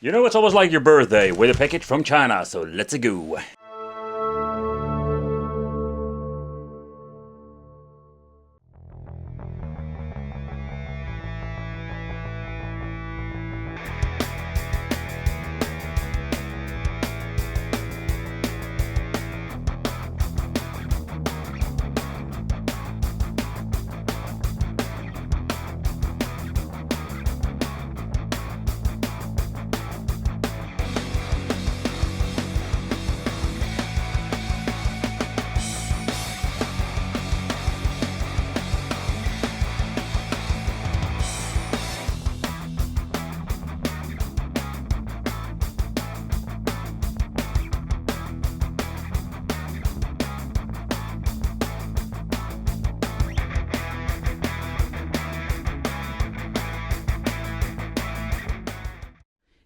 You know, it's almost like your birthday with a package from China, so let's go.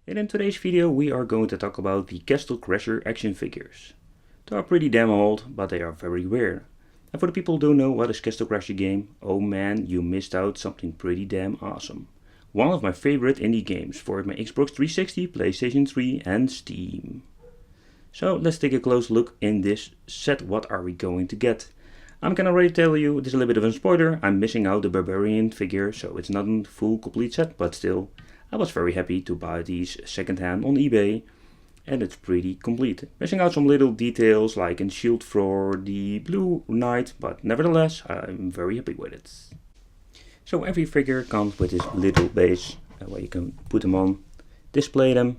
And in today's video we are going to talk about the Castle Crasher action figures. They are pretty damn old, but they are very rare. And for the people who don't know what is Castle Crasher game, oh man, you missed out something pretty damn awesome. One of my favorite indie games for my Xbox 360, PlayStation 3 and Steam. So let's take a close look in this set. What are we going to get? I'm gonna already tell you, this is a little bit of a spoiler, I'm missing out the Barbarian figure, so it's not a full complete set, but still. I was very happy to buy these secondhand on eBay, and it's pretty complete. Missing out some little details like in shield for the blue knight, but nevertheless I'm very happy with it. So every figure comes with this little base where you can put them on, display them.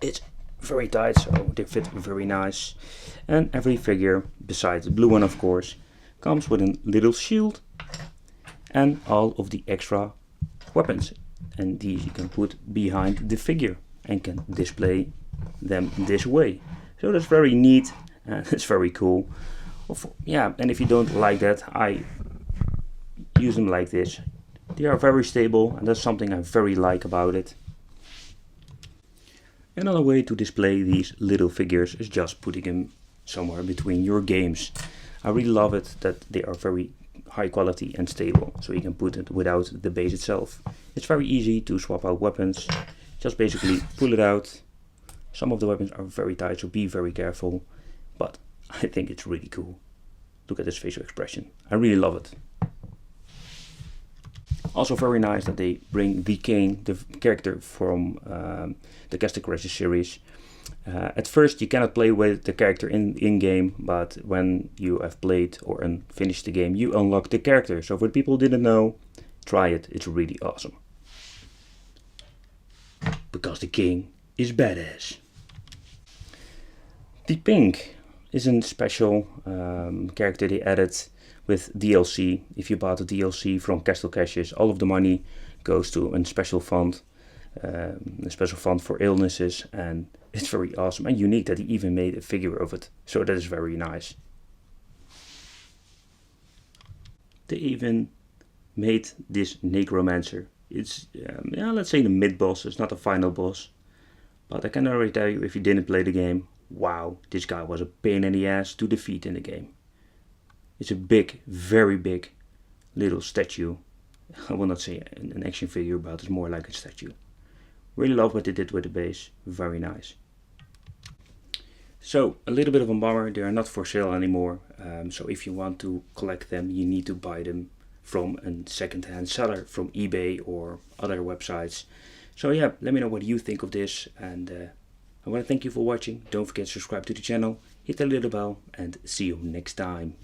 It's very tight, so they fit very nice. And every figure, besides the blue one of course, comes with a little shield and all of the extra weapons, and these you can put behind the figure and can display them this way. So that's very neat and it's very cool. Yeah, and if you don't like that, I use them like this. They are very stable and that's something I very like about it. Another way to display these little figures is just putting them somewhere between your games. I really love it that they are very high quality and stable, so you can put it without the base itself. It's very easy to swap out weapons. Just basically pull it out. Some of the weapons are very tight, so be very careful, but I think it's really cool. Look at this facial expression. I really love it. Also very nice that they bring the king, the character from the Castle Crasher series. At first you cannot play with the character in-game, but when you have played or finished the game, you unlock the character. So for the people who didn't know, try it, it's really awesome. Because the king is badass. The pink is a special character they added with DLC. If you bought the DLC from Castle Crashers, all of the money goes to a special fund for illnesses, and it's very awesome and unique that he even made a figure of it, so that is very nice. They even made this necromancer. It's yeah, let's say the mid boss. It's not the final boss, but I can already tell you, if you didn't play the game, wow, this guy was a pain in the ass to defeat in the game. It's a big, very big little statue. I will not say an action figure, but it's more like a statue. Really love what they did with the base, very nice. So a little bit of a bummer, they are not for sale anymore. So if you want to collect them, you need to buy them from a second-hand seller, from eBay or other websites. So yeah, let me know what you think of this, and I want to thank you for watching. Don't forget to subscribe to the channel, hit the little bell, and see you next time.